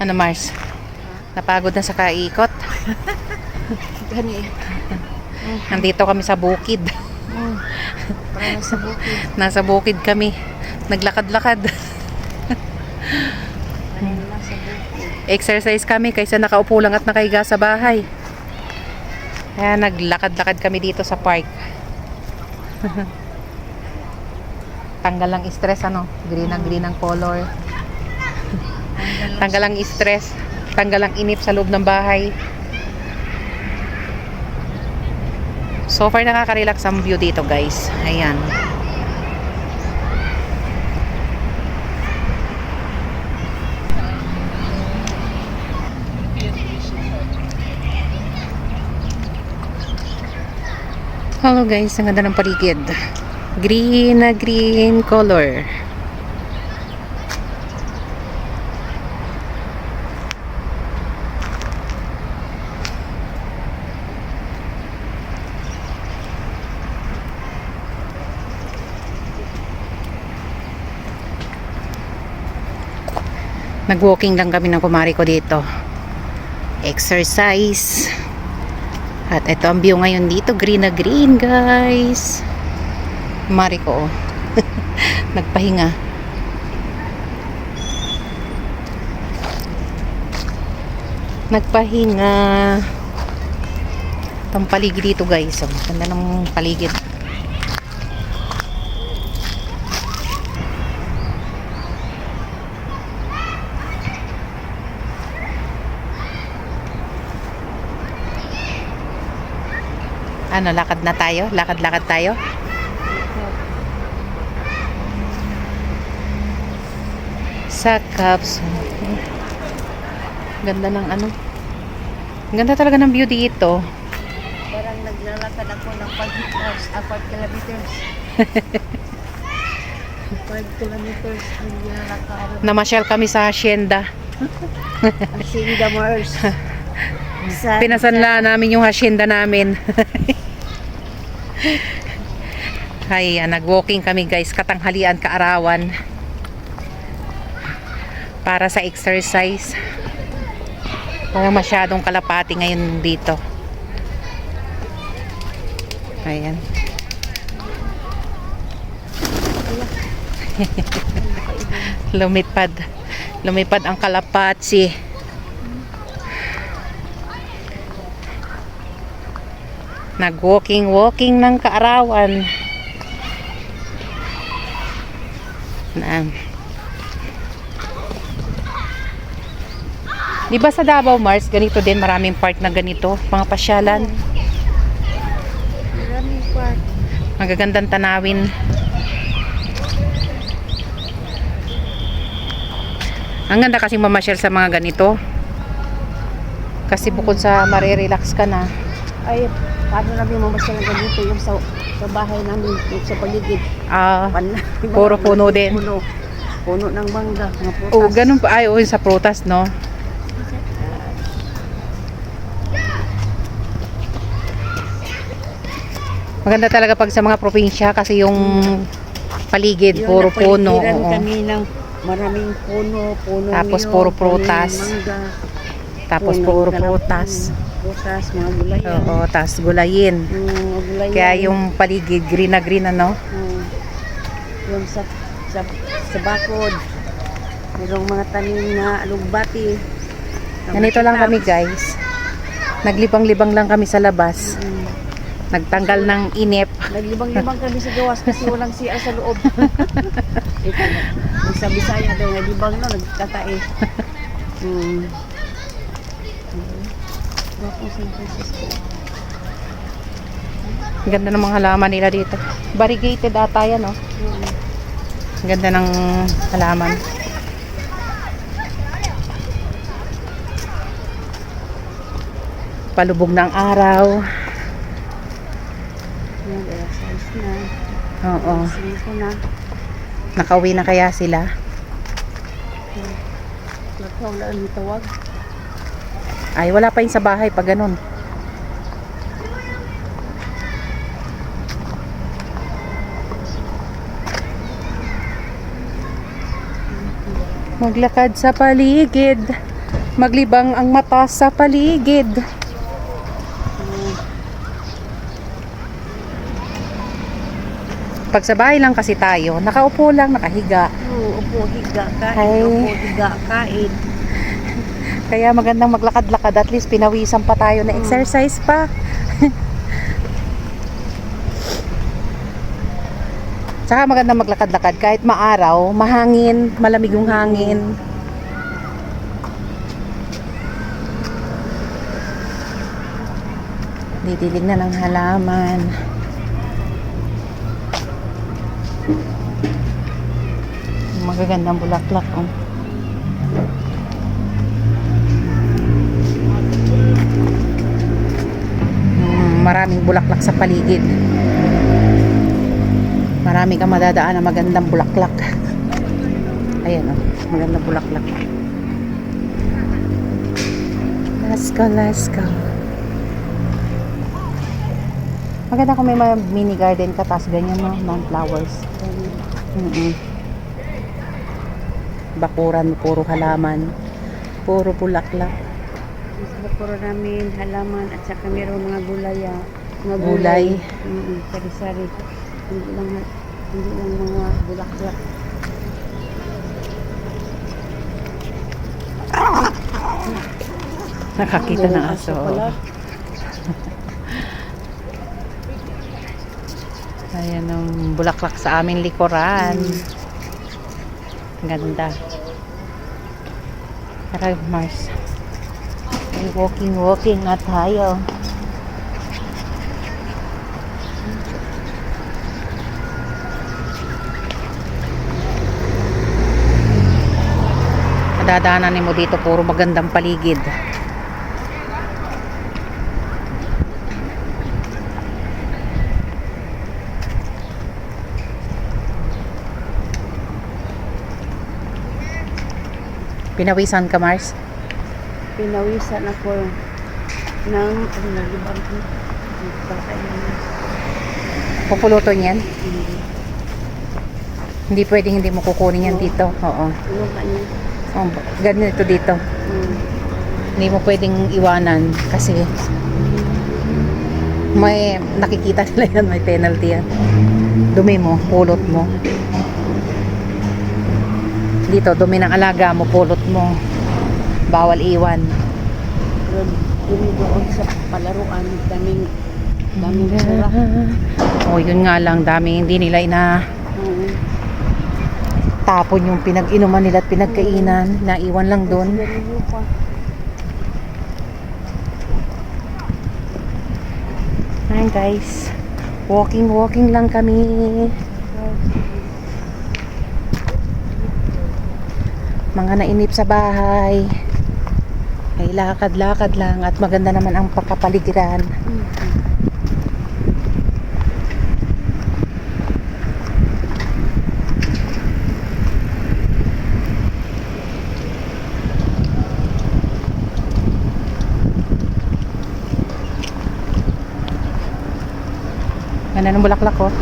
Ano, Mars? Napagod na sa kaikot? Gani. Nandito kami sa bukid. Para sa bukid. Nasa bukid kami. Naglakad-lakad. Nasa bukid. Exercise kami kaysa nakaupo lang at nakahiga sa bahay. Kaya naglakad-lakad kami dito sa park. Tanggal lang stress, ano? Green ang color. Tanggal lang stress. Tanggal lang inip sa loob ng bahay. So far nakaka-relax ang view dito, guys. Ayan. Hello guys, ang ganda ng paligid. Green na green color. Nag-walking lang kami ng kumari ko dito. Exercise. At ito ang view ngayon dito. Green na green, guys. Kumari ko, oh. Nagpahinga. Nagpahinga. Ito ang paligid dito, guys. Oh, ganda ng paligid. Ano, lakad na tayo? Lakad-lakad tayo? Sa Caps. Ganda ng ano. Ganda talaga ng view dito. Parang naglalakad ako ng 5 kilometers. 5 kilometers ang nilalakad. Namasyal kami sa hacienda. Hacienda Mars. Pinasanla namin yung hacienda namin. Ay, nag-walking kami, guys. Katanghalian, kaarawan. Para sa exercise. Wala masyadong kalapati ngayon dito. Ayan. Lumipad. Lumipad ang kalapati. Nag-walking ng kaarawan. Di ba sa Davao, Mars, ganito din, maraming park na ganito, mga pasyalan. Maraming park. Magagandang tanawin. Ang ganda kasing mamasyal sa mga ganito. Kasi bukod sa marirelax ka na. Ay, paano namin mamasyal ng ganito yung sa bahay namin, yung sa paligid. Puro puno din. Puno ng mangga, mga prutas. Oh, ganun pa. Ay, sa prutas, no? Maganda talaga pag sa mga probinsya kasi yung paligid, puro puno. Kami ng maraming puno Tapos niyog, puro prutas. mangga, Tapos puro prutas. Prutas, mga gulayan. Oo, tapos gulayin. Gulayan. Kaya yung paligid, green na green, ano? Yung sa bakod. Mayroong mga tanim na alugbati. Ganito lang kami, guys. Naglibang-libang lang kami sa labas. Nagtanggal ng inip. Naglibang-libang kami sa gawas kasi walang CR sa loob. Sa Bisaya daw, naglibang no, nagtatae. San Francisco. Ang ganda ng mga halaman nila dito. Variegated ata yan, no? Ang ganda ng halaman. Palubog ng araw. Exercise na. Oo. Singko na. Nakauwi na kaya sila? Wala ang tawag. Ay, wala pa yun sa bahay pag ganun. Maglakad sa paligid. Maglibang ang mata sa paligid. Pag sa bahay lang kasi tayo, nakaupo lang, nakahiga. Oo, upo, higa, kain. Ay. Upo, higa, kain. Kaya magandang maglakad-lakad, at least pinawisan pa tayo na exercise pa. Tsaka magandang maglakad-lakad kahit maaraw, mahangin, malamig yung hangin. Didilig na ng halaman. Magagandang bulaklak, oh. Maraming bulaklak sa paligid. Marami kang madadaan na magandang bulaklak. Ayan, oh, magandang bulaklak. Let's go, let's go. Maganda kung may mga mini garden ka, tapos ganyan, no, non-flowers. Bakuran, puro halaman, puro bulaklak. Sa puro namin halaman at saka mayroong mga gulaya. Mga Gulay. Sari-sari. Hindi lang mga bulaklak. Nakakita ng aso. Pala. Ayan ang bulaklak sa aming likuran. Ganda. Tara, Mars. Ay, walking na tayo. Dadaanan mo dito, puro magandang paligid. Pinawisan ka, Mars? Pinawisan ako ng nagibang patay na. Pupulutan yan? Hindi pwedeng hindi mo kukunin yan dito. Oo. Ano ka niya? Oh, ganito dito. Hindi mo pwedeng iwanan kasi may nakikita nila yan, may penalty yan. Dumi mo, pulot mo. Dito, dumi ng alaga mo, pulot mo. Bawal iwan. Pero dumi doon sa palaruan, daming sura. Oh, yun nga lang, dami hindi nila tapon yung pinag-inuman nila at pinagkainan. Naiwan lang doon. Ayan guys, walking lang kami. Mga nainip sa bahay, ay lakad-lakad lang, at maganda naman ang pagkapaligiran. Ganda ng bulaklak, oh.